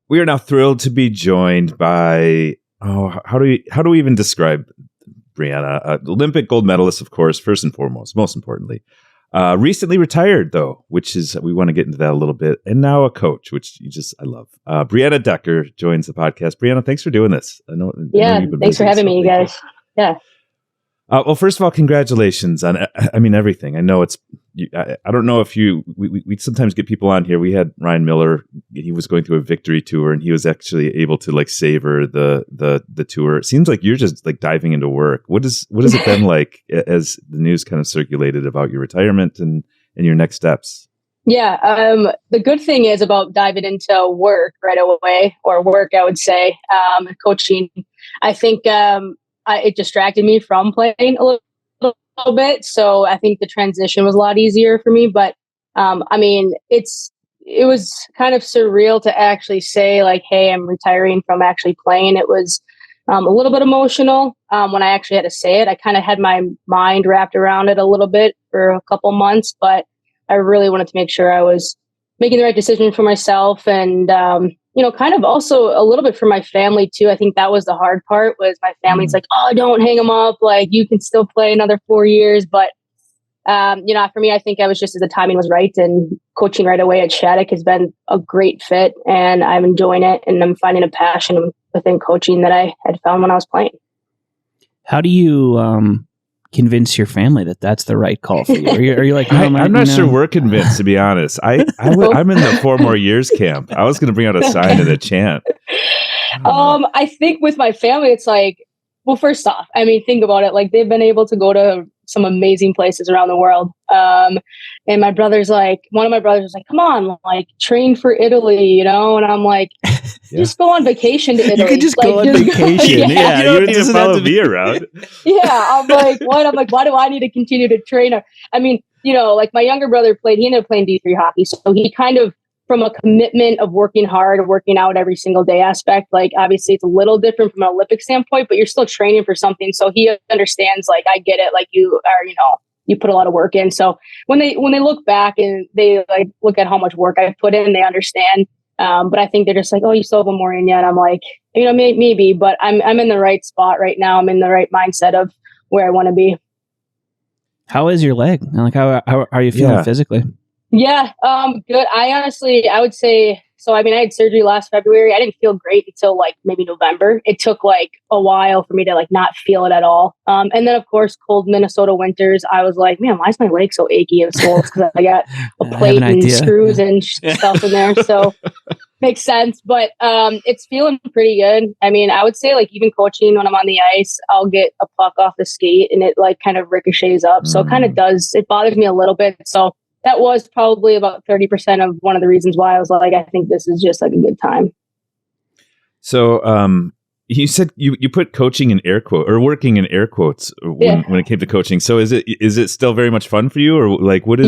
We are now thrilled to be joined by, how do we even describe Brianna? Olympic gold medalist, of course, first and foremost, most importantly. Recently retired, though, which is, we want to get into that a little bit. And now a coach, which I love. Brianna Decker joins the podcast. Brianna, thanks for doing this. I know you've been thanks for having me, you guys. Yeah. Well, first of all, congratulations on, everything. I know I don't know if we sometimes get people on here. We had Ryan Miller. He was going through a victory tour and he was actually able to like savor the tour. It seems like you're just like diving into work. What has it been like as the news kind of circulated about your retirement and your next steps? Yeah. The good thing is about diving into work right away, or work, I would say, coaching. I think, it distracted me from playing a little bit. So I think the transition was a lot easier for me. But it was kind of surreal to actually say like, hey, I'm retiring from actually playing. It was a little bit emotional when I actually had to say it. I kind of had my mind wrapped around it a little bit for a couple months, but I really wanted to make sure I was making the right decision for myself and, kind of also a little bit for my family too. I think that was the hard part, was my family's like, oh, don't hang them up. Like, you can still play another 4 years. But, for me, I think I was just, as the timing was right, and coaching right away at Shattuck has been a great fit, and I'm enjoying it, and I'm finding a passion within coaching that I had found when I was playing. How do you, convince your family that that's the right call for you? Are you like, no, I'm not sure we're convinced, to be honest. I'm in the 4 more years camp. I was going to bring out a sign and a chant. I think with my family, it's like, well, first off, think about it. Like, they've been able to go to some amazing places around the world. And one of my brothers was like, come on, like, train for Italy, and I'm like, just go on vacation to Italy. You could just go on vacation. Yeah, you don't need to follow me around. Yeah, I'm like, what? I'm like, why do I need to continue to train? Like my younger brother he ended up playing D3 hockey. So he kind of, from a commitment of working hard, working out every single day aspect, like obviously it's a little different from an Olympic standpoint, but you're still training for something. So he understands, like, I get it. Like, you are, you put a lot of work in. So when they look back and they like look at how much work I put in, they understand. But I think they're just like, oh, you still have one more in yet. I'm like, maybe, but I'm in the right spot right now. I'm in the right mindset of where I want to be. How is your leg? Like, how are you feeling physically? Yeah, good. I would say, so I had surgery last February. I didn't feel great until like maybe November. It took like a while for me to like not feel it at all. And then of course, cold Minnesota winters, I was like, man, why is my leg so achy and swollen? Because I got a plate and screws and stuff in there. So makes sense. But it's feeling pretty good. I would say, like, even coaching, when I'm on the ice, I'll get a puck off the skate and it like kind of ricochets up. So it bothers me a little bit. So that was probably about 30% of one of the reasons why I was like, I think this is just like a good time. So you said you put coaching in air quote, or working in air quotes when it came to coaching. So is it still very much fun for you, or like what's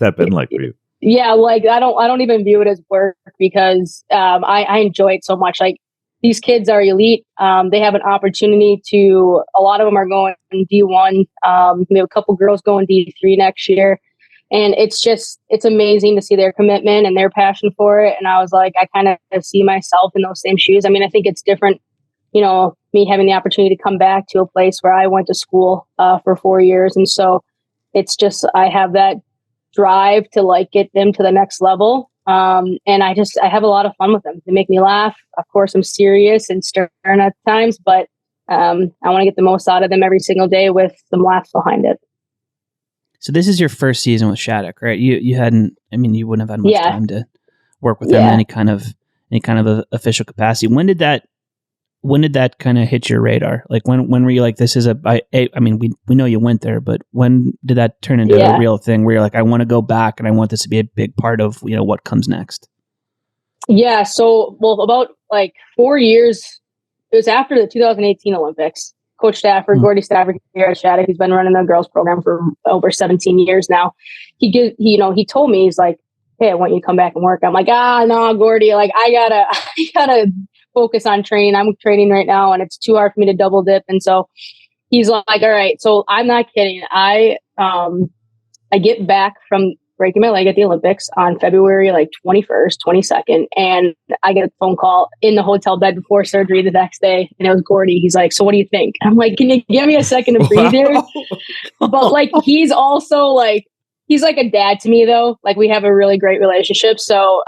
that been like for you? Yeah, like I don't even view it as work, because I enjoy it so much. Like, these kids are elite. They have an opportunity a lot of them are going D1. We have a couple girls going D3 next year. And it's amazing to see their commitment and their passion for it. And I was like, I kind of see myself in those same shoes. I think it's different, me having the opportunity to come back to a place where I went to school for 4 years. And so it's just, I have that drive to like get them to the next level. And I have a lot of fun with them. They make me laugh. Of course, I'm serious and stern at times, but I want to get the most out of them every single day with some laughs behind it. So this is your first season with Shattuck, right? You wouldn't have had much time to work with them in any kind of a official capacity. When did that kind of hit your radar? Like, when were you like, this is we know you went there, but when did that turn into a real thing where you're like, I want to go back and I want this to be a big part of, what comes next? Yeah. So, about like 4 years, it was after the 2018 Olympics. Coach Stafford, Gordy Stafford here at Shattuck, he's been running the girls program for over 17 years now. He told me, he's like, hey, I want you to come back and work. I'm like, no, Gordy, like, I gotta focus on training. I'm training right now and it's too hard for me to double dip. And so he's like, all right. So I'm not kidding. I get back from breaking my leg at the Olympics on February 21st, 22nd. And I get a phone call in the hotel bed before surgery the next day. And it was Gordy. He's like, so what do you think? I'm like, can you give me a second to breathe here? But he's also he's like a dad to me though. We have a really great relationship. So,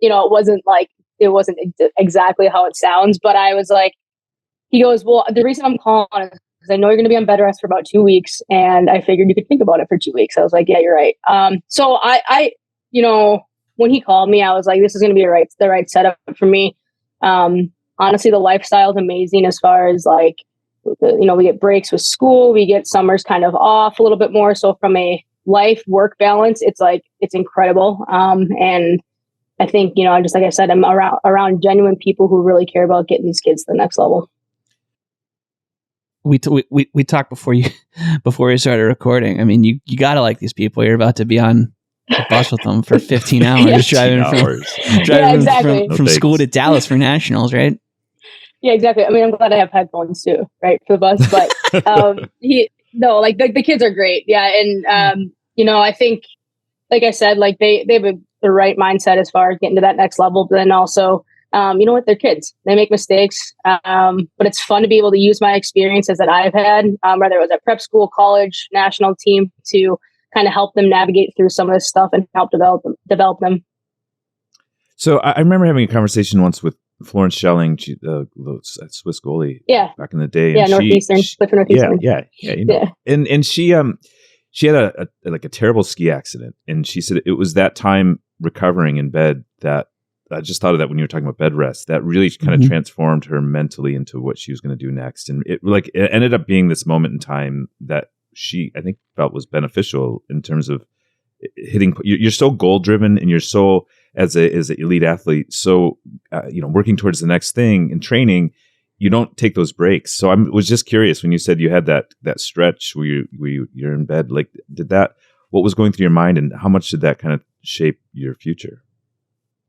it wasn't exactly how it sounds, but I was like, he goes, well, the reason I'm calling is because I know you're going to be on bed rest for about 2 weeks. And I figured you could think about it for 2 weeks. I was like, yeah, you're right. So I when he called me, I was like, this is going to be the right setup for me. Honestly, the lifestyle is amazing as far as we get breaks with school, we get summers kind of off a little bit more. So from a life work balance, it's incredible. And I think, just like I said, I'm around genuine people who really care about getting these kids to the next level. We talked before we started recording. I mean, you gotta like these people. You're about to be on the bus with them for 15 hours, driving from school to Dallas for nationals, right? Yeah, exactly. I mean, I'm glad I have headphones too, right, for the bus. But the kids are great. Yeah, and I think, like I said, they have the right mindset as far as getting to that next level. But then also, they're kids. They make mistakes, but it's fun to be able to use my experiences that I've had, whether it was at prep school, college, national team, to kind of help them navigate through some of this stuff and help develop them. So I remember having a conversation once with Florence Schelling, the Swiss goalie, back in the day. Yeah, Northeastern. Yeah. And she had a terrible ski accident, and she said it was that time recovering in bed that I just thought of that when you were talking about bed rest, that really kind of transformed her mentally into what she was going to do next. And it ended up being this moment in time that she, I think, felt was beneficial in terms of hitting. You're so goal driven, and you're so as an elite athlete, so working towards the next thing and training, you don't take those breaks. So I was just curious when you said you had that stretch where you're in bed, what was going through your mind, and how much did that kind of shape your future?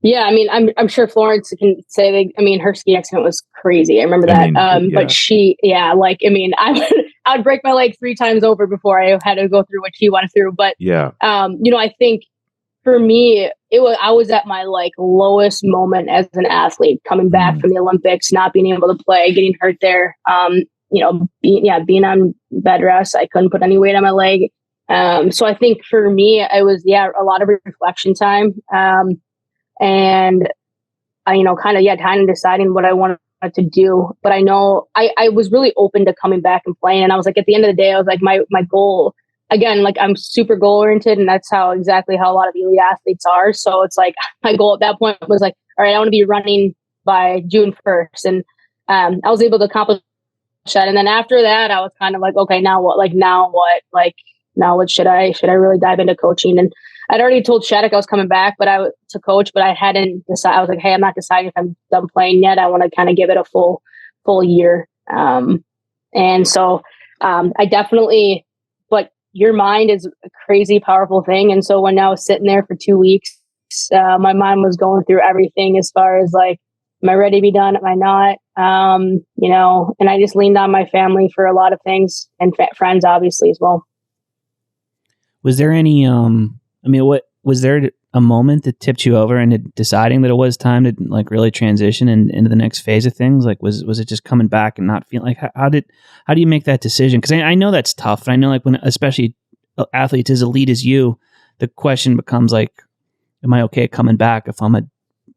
Yeah, I mean, I'm sure Florence can say her ski accident was crazy. I remember that. But she, I would break my leg 3 times over before I had to go through what she went through. But I think for me, I was at my lowest moment as an athlete, coming back from the Olympics, not being able to play, getting hurt there. Being on bed rest, I couldn't put any weight on my leg. So I think for me, it was a lot of reflection time. And kind of deciding what I wanted to do. But I know I was really open to coming back and playing. And I was at the end of the day, I was my goal, again, I'm super goal oriented, and that's exactly how a lot of elite athletes are. So it's my goal at that point was all right, I want to be running by June 1st. And I was able to accomplish that. And then after that, I was kind of okay, now what? Now what should I really dive into coaching? And I'd already told Shattuck I was coming back, to coach, but I hadn't decided. I was hey, I'm not deciding if I'm done playing yet. I want to kind of give it a full year. And so I definitely, but your mind is a crazy powerful thing. And so when I was sitting there for 2 weeks, my mind was going through everything as far as am I ready to be done? Am I not? And I just leaned on my family for a lot of things, and friends, obviously, as well. Was there any, was there a moment that tipped you over into deciding that it was time to really transition into the next phase of things? Was it just coming back and not feeling how do you make that decision? Because I know that's tough. And I know when, especially athletes as elite as you, the question becomes am I okay coming back if I'm a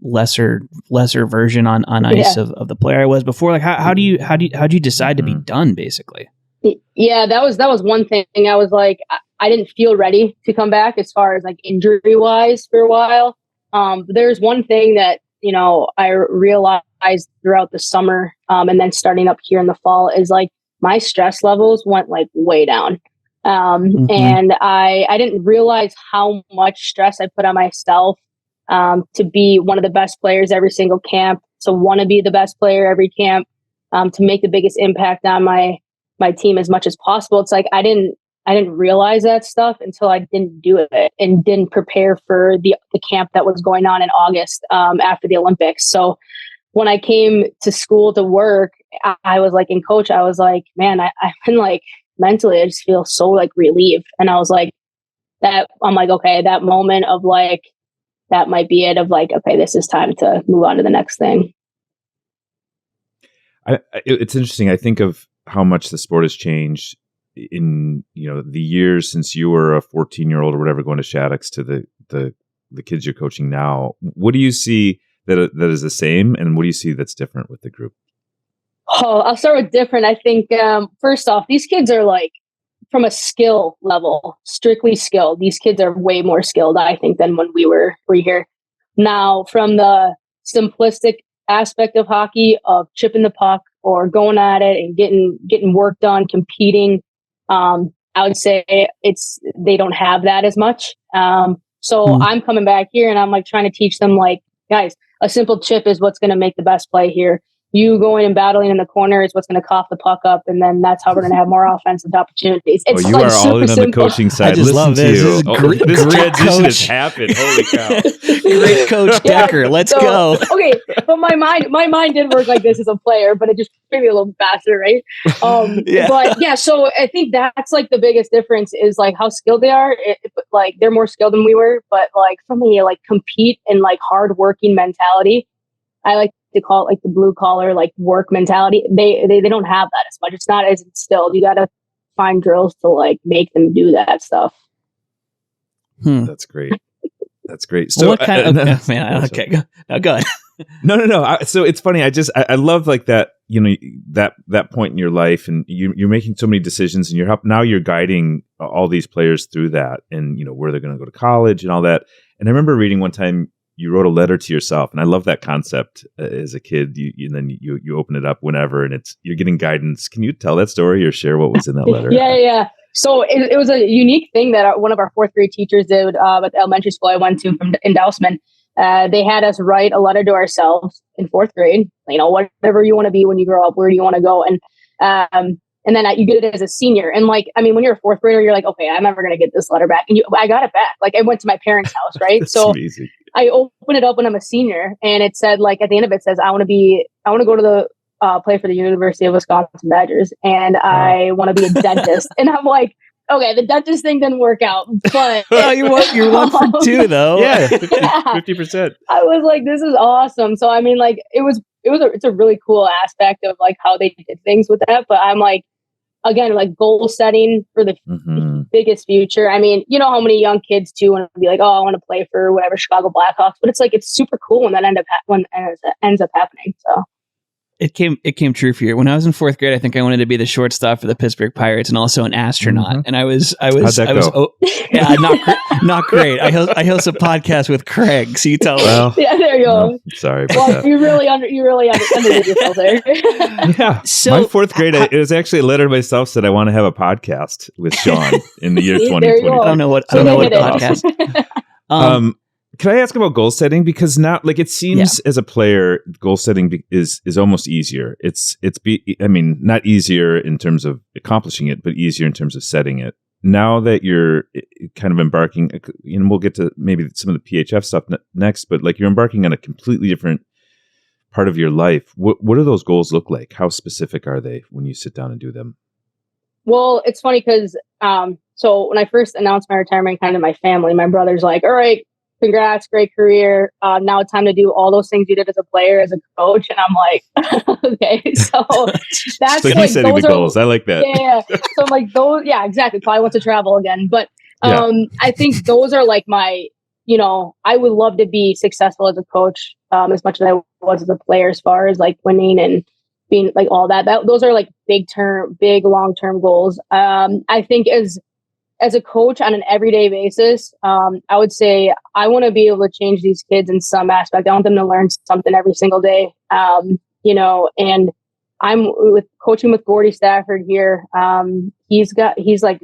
lesser version on ice of the player I was before? How do you decide to be done, basically? Yeah, that was one thing. I was I didn't feel ready to come back as far as injury wise for a while. There's one thing that, I realized throughout the summer, and then starting up here in the fall is my stress levels went way down. And I didn't realize how much stress I put on myself, to be one of the best players every single camp, to want to be the best player every camp, to make the biggest impact on my team as much as possible. It's I didn't realize that stuff until I didn't do it and didn't prepare for the camp that was going on in August, after the Olympics. So when I came to school to work, I was in coach, I was man, I've been mentally, I just feel so relieved. And I was that I'm like, okay, that moment of like, that might be it, of like, okay, this is time to move on to the next thing. It's interesting. I think of how much the sport has changed in, the years since you were a 14-year-old or whatever, going to Shattuck's to the kids you're coaching now. What do you see that is the same, and what do you see that's different with the group? Oh, I'll start with different. I think first off, these kids are like, from a skill level, strictly skilled, these kids are way more skilled, I think, than when we were here. Now, from the simplistic aspect of hockey, of chipping the puck or going at it and getting work done, competing, I would say they don't have that as much. So I'm coming back here and I'm like trying to teach them, like, guys, a simple chip is what's going to make the best play here. You going and battling in the corner is what's going to cough the puck up, and then that's how we're going to have more offensive opportunities. It's you like are all in on the coaching side. I just love this. This transition has happened. Holy cow! Great coach Decker. Let's go. Okay, but my mind didn't work like this as a player, but it just maybe a little faster, right? But yeah, so I think that's like the biggest difference is like how skilled they are. Like they're more skilled than we were, but like from a like compete and like hard working mentality, I like to call it like the blue collar, like work mentality. They don't have that as much. It's not as instilled. You got to find drills to like make them do that stuff. That's great. That's great. So what kind of man? Okay, go ahead. No. So it's funny. I love like that. That point in your life, and you're making so many decisions, and you're guiding all these players through that, and where they're going to go to college and all that. And I remember reading one time, you wrote a letter to yourself, and I love that concept as a kid. Then you open it up whenever, and you're getting guidance. Can you tell that story or share what was in that letter? Yeah. So it was a unique thing that one of our fourth grade teachers did at the elementary school I went to from Endowsman. They had us write a letter to ourselves in fourth grade. Whatever you want to be when you grow up, where do you want to go? And then you get it as a senior. And like, I mean, when you're a fourth grader, you're like, okay, I'm never going to get this letter back. And I got it back. Like I went to my parents' house, right? So amazing. I opened it up when I'm a senior, and it said, like, at the end of it says, I want to go to the play for the University of Wisconsin Badgers, and I want to be a dentist. And I'm like, okay, the dentist thing didn't work out, but you're one for two though. Yeah, 50%. I was like, this is awesome. So I mean, like, it's a really cool aspect of like how they did things with that. But I'm like, again, like goal setting for the biggest future. I mean, you know how many young kids too want to be like, oh, I want to play for whatever Chicago Blackhawks, but it's like, it's super cool when that ends up happening. So it came true for you. When I was in fourth grade, I think I wanted to be the shortstop for the Pittsburgh Pirates and also an astronaut. And I was not great. I host a podcast with Craig. So you tell me. Well, yeah, there you go. Sorry. Well, you really underdid yourself there. Yeah. So my fourth grade, it was actually a letter to myself said I want to have a podcast with Sean in the year 2020. I don't know what podcast. Can I ask about goal setting? Because now, like, it seems as a player, goal setting is almost easier. Not easier in terms of accomplishing it, but easier in terms of setting it. Now that you're kind of embarking, and we'll get to maybe some of the PHF stuff next, but like you're embarking on a completely different part of your life. What do those goals look like? How specific are they when you sit down and do them? Well, it's funny because so when I first announced my retirement, kind of my family, my brother's like, all right, congrats, great career. Now it's time to do all those things you did as a player, as a coach. And I'm like, okay, so that's so like, setting the goals. I like that. Yeah. So like those, yeah, exactly. Probably want to travel again. But I think those are like my, I would love to be successful as a coach as much as I was as a player, as far as like winning and being like all that. Those are like big long-term goals. I think as a coach on an everyday basis, I would say I want to be able to change these kids in some aspect. I want them to learn something every single day, and I'm coaching with Gordy Stafford here. He's like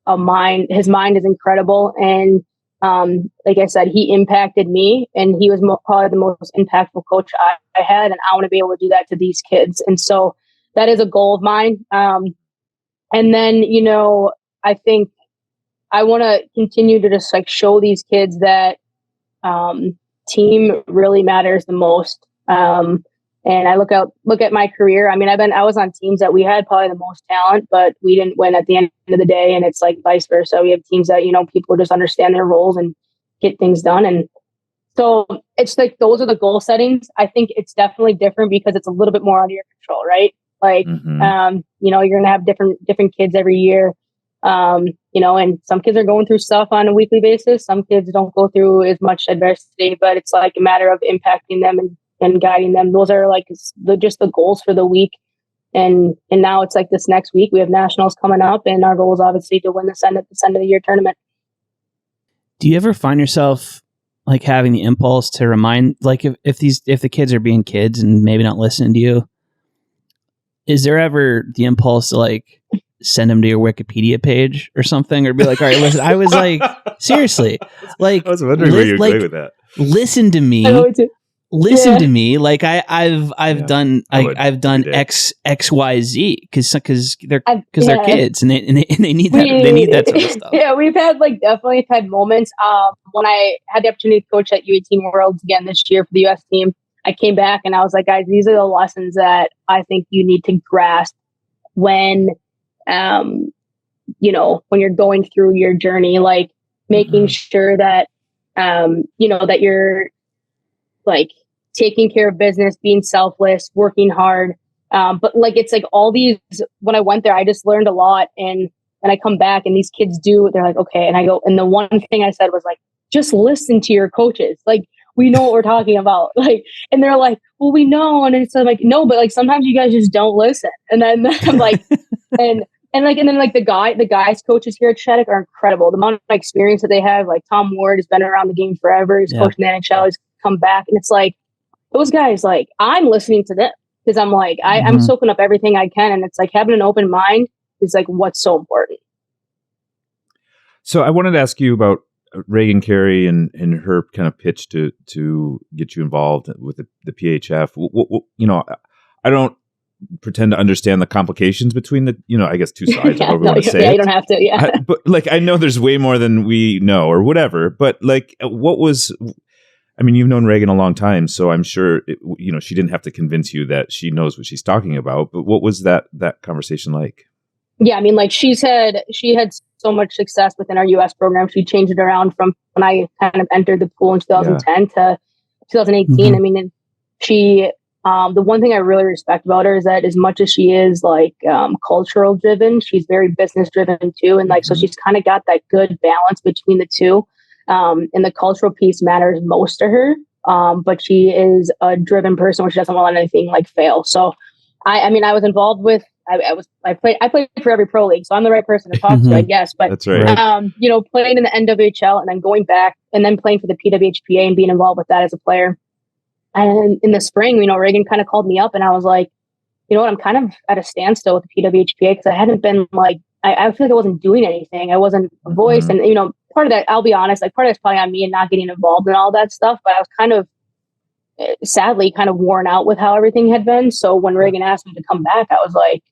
a mind. His mind is incredible. And like I said, he impacted me, and he was probably the most impactful coach I had. And I want to be able to do that to these kids. And so that is a goal of mine. And then, I think I want to continue to just like show these kids that team really matters the most. And And I look at my career. I mean, I was on teams that we had probably the most talent, but we didn't win at the end of the day. And it's like vice versa. We have teams that, people just understand their roles and get things done. And so it's like, those are the goal settings. I think it's definitely different because it's a little bit more under your control, right? Like, you're going to have different kids every year. And some kids are going through stuff on a weekly basis. Some kids don't go through as much adversity, but it's like a matter of impacting them and guiding them. Those are like just the goals for the week. And now it's like this next week we have nationals coming up, and our goal is obviously to win the end of the year tournament. Do you ever find yourself like having the impulse to remind, like if the kids are being kids and maybe not listening to you, is there ever the impulse to like send them to your Wikipedia page or something, or be like, all right, listen, I was like, seriously, like, I was wondering where you're going with that. Listen to me. Listen to me. Like I've done X, Y, Z because they're kids and they need that. They need that sort of stuff. Yeah, we've had definitely had moments. When I had the opportunity to coach at U18 Worlds again this year for the U.S. team, I came back and I was like, guys, these are the lessons that I think you need to grasp when you're going through your journey, like making sure that, that you're like taking care of business, being selfless, working hard. But like, it's like all these, when I went there, I just learned a lot, and I come back and these kids they're like, okay. And I go, and the one thing I said was like, just listen to your coaches. Like, we know what we're talking about. Like, and they're like, well, we know. And it's like, no, but like, sometimes you guys just don't listen. And then I'm like, and then the guys coaches here at Shattuck are incredible. The amount of experience that they have, like Tom Ward has been around the game forever. He's coached in the NHL. He's come back, and it's like those guys. Like, I'm listening to them because I'm like I'm soaking up everything I can, and it's like having an open mind is like what's so important. So I wanted to ask you about Reagan Carey and her kind of pitch to get you involved with the PHF. I don't pretend to understand the complications between the, I guess two sides, however we want to say it. You don't have to, yeah. But like, I know there's way more than we know or whatever, but like, you've known Reagan a long time, so I'm sure, she didn't have to convince you that she knows what she's talking about, but what was that conversation like? Yeah, she had so much success within our U.S. program. She changed it around from when I kind of entered the pool in 2010 to 2018. And she, the one thing I really respect about her is that as much as she is like cultural driven, she's very business driven too. And so she's kind of got that good balance between the two. And the cultural piece matters most to her. But she is a driven person where she doesn't want anything like fail. So I was involved with, I played for every pro league, so I'm the right person to talk to, I guess. But that's right. Playing in the NWHL and then going back and then playing for the PWHPA and being involved with that as a player. And in the spring, Reagan kind of called me up, and I was like, you know what, I'm kind of at a standstill with the PWHPA because I hadn't been like, I feel like I wasn't doing anything. I wasn't a voice, and part of that, I'll be honest, like part of that's probably on me and not getting involved in all that stuff. But I was kind of, sadly, kind of worn out with how everything had been. So when Reagan asked me to come back, I was like,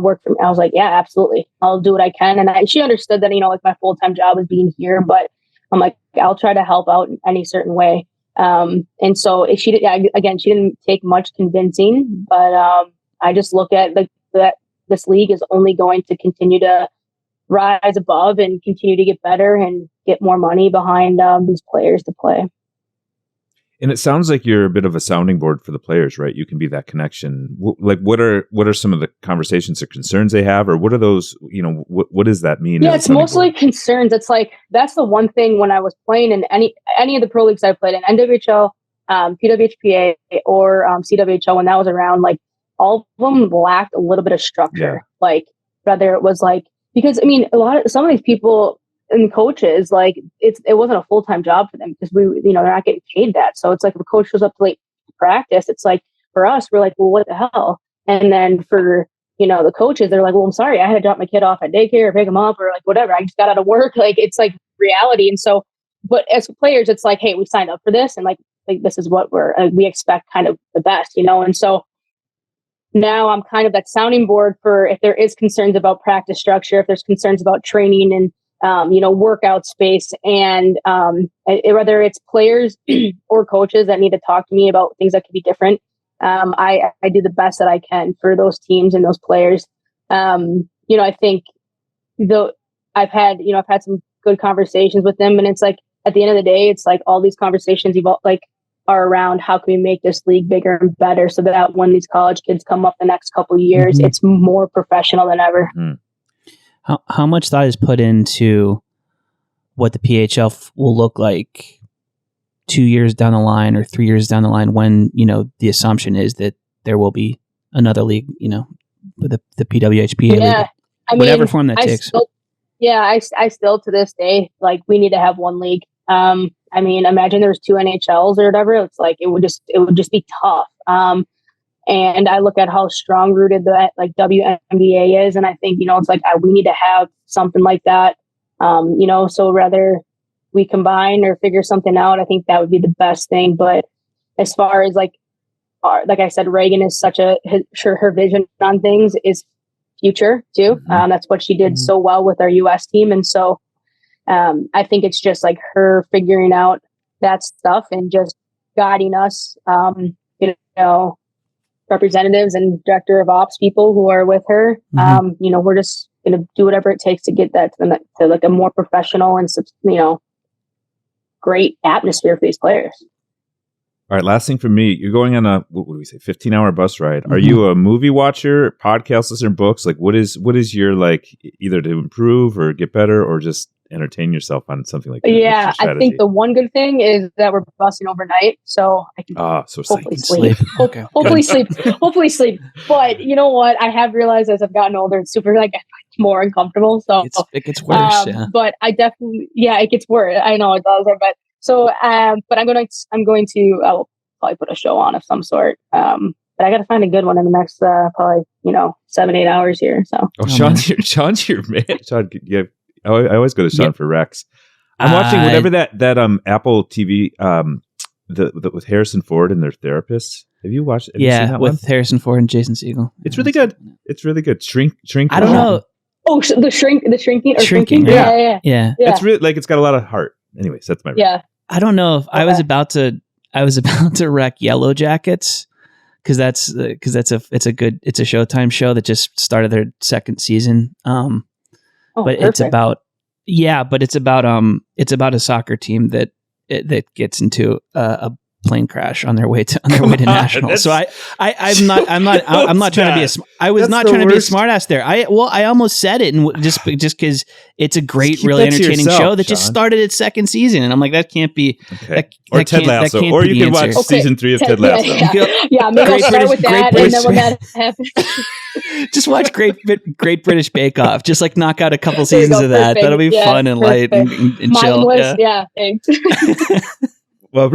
work for me. I was like, yeah, absolutely, I'll do what I can. And she understood that, like my full-time job is being here, but I'm like, I'll try to help out in any certain way. And so she didn't take much convincing, but I just look at that this league is only going to continue to rise above and continue to get better and get more money behind these players to play. And it sounds like you're a bit of a sounding board for the players, right? You can be that connection. What are some of the conversations or concerns they have, or what are those? What does that mean? Yeah, it's mostly concerns. It's like that's the one thing when I was playing in any of the pro leagues I played in, NWHL, PWHPA, or CWHL, when that was around, like all of them lacked a little bit of structure. Yeah. Like whether it was like because some of these people. And coaches, like it wasn't a full-time job for them because they're not getting paid that. So it's like if a coach shows up late to practice, it's like for us, we're like, well, what the hell? And then for, the coaches, they're like, well, I'm sorry, I had to drop my kid off at daycare or pick him up or like whatever. I just got out of work. Like it's like reality. And so, but as players, it's like, hey, we signed up for this, and like this is what we expect kind of the best, And so now I'm kind of that sounding board for if there is concerns about practice structure, if there's concerns about training and workout space. And whether it's players or coaches that need to talk to me about things that could be different, I do the best that I can for those teams and those players. I think I've had some good conversations with them, and it's like at the end of the day, it's like all these conversations are around how can we make this league bigger and better so that when these college kids come up the next couple of years, it's more professional than ever. How much thought is put into what the PHL will look like 2 years down the line or 3 years down the line when, the assumption is that there will be another league, the PWHPA league, whatever form that takes. I still to this day, like, we need to have one league. Imagine there's 2 NHLs or whatever. It's like, it would just be tough. And I look at how strong rooted the WNBA is. And I think, it's like, we need to have something like that. So whether we combine or figure something out, I think that would be the best thing. But as far as like I said, Reagan is her vision on things is future too. That's what she did so well with our US team. And so I think it's just like her figuring out that stuff and just guiding us, representatives and director of ops people who are with her. We're just going to do whatever it takes to get that to like a more professional and, great atmosphere for these players. All right. Last thing for me, you're going on a, what do we say, 15-hour bus ride. Are you a movie watcher, podcast listener, books? Like, what is your, like, either to improve or get better or just entertain yourself on something like that? Yeah, I think the one good thing is that we're busing overnight, so I can hopefully sleep. Hopefully sleep. But you know what? I have realized as I've gotten older, it's super more uncomfortable. So it gets worse. But I definitely, it gets worse. I know it does. But so, but I'm going to I'll probably put a show on of some sort. But I got to find a good one in the next probably 7-8 hours here. So Sean's your man. Sean, yeah. I always go to Sean for Rex. I'm watching whatever that Apple TV with Harrison Ford and their therapists. Have you watched? Have you seen that with one? Harrison Ford and Jason Segel. It's really good. It's really good. Shrink. I don't know. Oh, the shrinking. Yeah. It's really it's got a lot of heart. Anyways, that's my I don't know if I was about to wreck Yellow Jackets because it's a Showtime show that just started their second season. But perfect. It's about a soccer team that gets into a plane crash on their way to nationals. So I'm not trying to be trying to be a smart ass there. I almost said it, and just because it's a great, really entertaining show that just started its second season, and I'm like, that can't be. Okay. Or Ted Lasso, or you can watch season 3 of Ted Lasso. Yeah, maybe I'll start with that, and then when that happens. Just watch Great British Bake Off. Just knock out a couple seasons of that. That'll be fun and light and chill. Yeah, thanks. Well,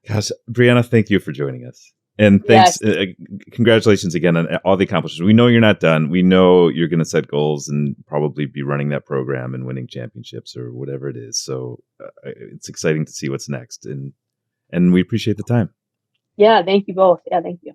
gosh, Brianna, thank you for joining us. And thanks. Yes. Congratulations again on all the accomplishments. We know you're not done. We know you're going to set goals and probably be running that program and winning championships or whatever it is. So it's exciting to see what's next. And we appreciate the time. Yeah, thank you both. Yeah, thank you.